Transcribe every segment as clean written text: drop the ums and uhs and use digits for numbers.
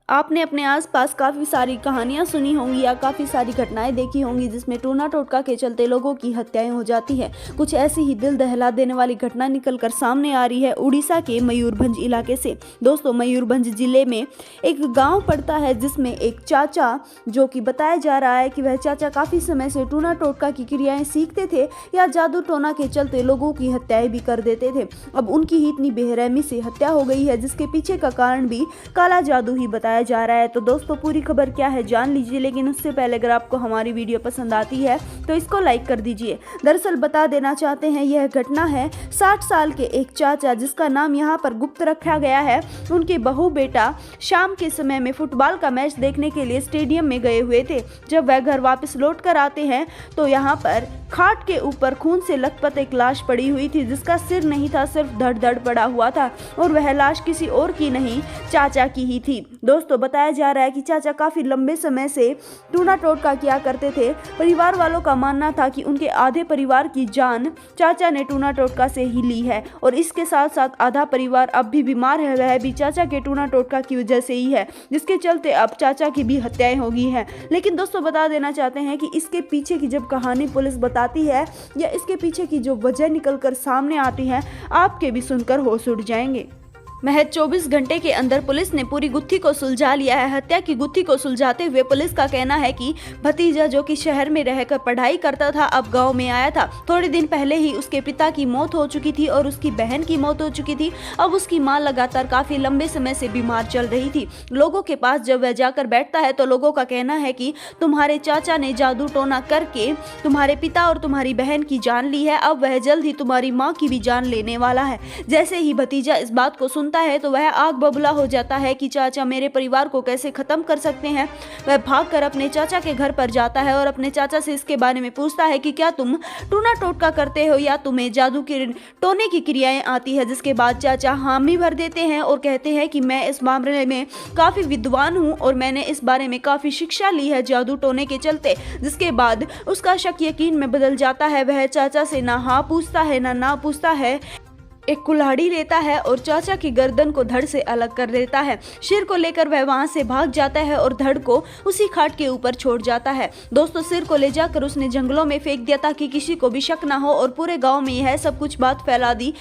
आपने अपने आसपास काफ़ी सारी कहानियां सुनी होंगी या काफ़ी सारी घटनाएं देखी होंगी जिसमें टोना टोटका के चलते लोगों की हत्याएं हो जाती है। कुछ ऐसी ही दिल दहला देने वाली घटना निकलकर सामने आ रही है उड़ीसा के मयूरभंज इलाके से। दोस्तों, मयूरभंज जिले में एक गांव पड़ता है जिसमें एक चाचा, जो कि बताया जा रहा है कि वह चाचा काफ़ी समय से टोना टोटका की क्रियाएँ सीखते थे या जादू टोना के चलते लोगों की हत्याएँ भी कर देते थे। अब उनकी ही इतनी बेरहमी से हत्या हो गई है जिसके पीछे का कारण भी काला जादू ही बताया जा रहा है। तो दोस्तों, पूरी खबर क्या है जान लीजिए, लेकिन उससे पहले अगर आपको हमारी वीडियो पसंद आती है तो इसको लाइक कर दीजिए। दरअसल बता देना चाहते हैं, यह घटना है 60 साल के एक चाचा, जिसका नाम यहाँ पर गुप्त रखा गया है। उनके बहू बेटा शाम के समय में फुटबॉल का मैच देखने के लिए स्टेडियम में गए हुए थे। जब वह घर वापस लौट कर आते हैं तो यहाँ पर खाट के ऊपर खून से लथपथ एक लाश पड़ी हुई थी, जिसका सिर नहीं था, सिर्फ धड़ धड़ पड़ा हुआ था, और वह लाश किसी और की नहीं, चाचा की ही थी। दोस्तों, बताया जा रहा है कि चाचा काफी लंबे समय से टोना टोटका किया करते थे। परिवार वालों का मानना था कि उनके आधे परिवार की जान चाचा ने टोना टोटका से ही ली है, और इसके साथ साथ आधा परिवार अब भी बीमार है, वह भी चाचा के टोना टोटका की वजह से ही है, जिसके चलते अब चाचा की भी हत्याएं हो गई है। लेकिन दोस्तों, बता देना चाहते हैं कि इसके पीछे की जब कहानी पुलिस बताती है या इसके पीछे की जो वजह निकलकर सामने आती है, आपके भी सुनकर होश उड़ जाएंगे। महज 24 घंटे के अंदर पुलिस ने पूरी गुत्थी को सुलझा लिया है। हत्या की गुत्थी को सुलझाते हुए पुलिस का कहना है कि भतीजा, जो कि शहर में रहकर पढ़ाई करता था, अब गांव में आया था। थोड़े दिन पहले ही उसके पिता की मौत हो चुकी थी और उसकी बहन की मौत हो चुकी थी। अब उसकी मां लगातार काफी लंबे समय से बीमार चल रही थी। लोगों के पास जब वह जाकर बैठता है तो लोगों का कहना है कि तुम्हारे चाचा ने जादू टोना करके तुम्हारे पिता और तुम्हारी बहन की जान ली है, अब वह जल्द ही तुम्हारी माँ की भी जान लेने वाला है। जैसे ही भतीजा इस बात को है तो वह आग बबूला हो जाता है कि चाचा मेरे परिवार को कैसे खत्म कर सकते हैं। वह भागकर अपने चाचा के घर पर जाता है और अपने चाचा से इसके बारे में पूछता है कि क्या तुम टोना टोटका करते हो या तुम्हें जादू की टोने की क्रियाएं आती है। जिसके बाद चाचा हामी भर देते हैं और कहते हैं कि मैं इस मामले में काफी विद्वान हूं और मैंने इस बारे में काफी शिक्षा ली है जादू टोने के चलते। जिसके बाद उसका शक यकीन में बदल जाता है। वह चाचा से ना हाँ पूछता है ना पूछता है, एक कुल्हाड़ी लेता है और चाचा की गर्दन को धड़ से अलग कर देता है। सिर को लेकर वह वहां से भाग जाता है और धड़ को उसी खाट के ऊपर छोड़ जाता है। दोस्तों, सिर को ले जाकर उसने जंगलों में फेंक दिया ताकि किसी को भी शक ना हो, और पूरे गांव में यह सब कुछ बात फैला दी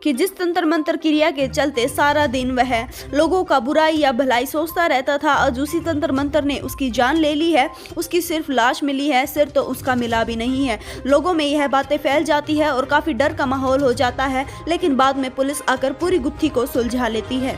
कि जिस तंत्र मंत्र क्रिया के चलते सारा दिन वह लोगों का बुराई या भलाई सोचता रहता था, आज उसी तंत्र मंत्र ने उसकी जान ले ली है। उसकी सिर्फ लाश मिली है, सिर तो उसका मिला भी नहीं है। लोगों में यह बातें फैल जाती है और काफी डर का माहौल हो जाता है, लेकिन बाद में पुलिस आकर पूरी गुत्थी को सुलझा लेती है।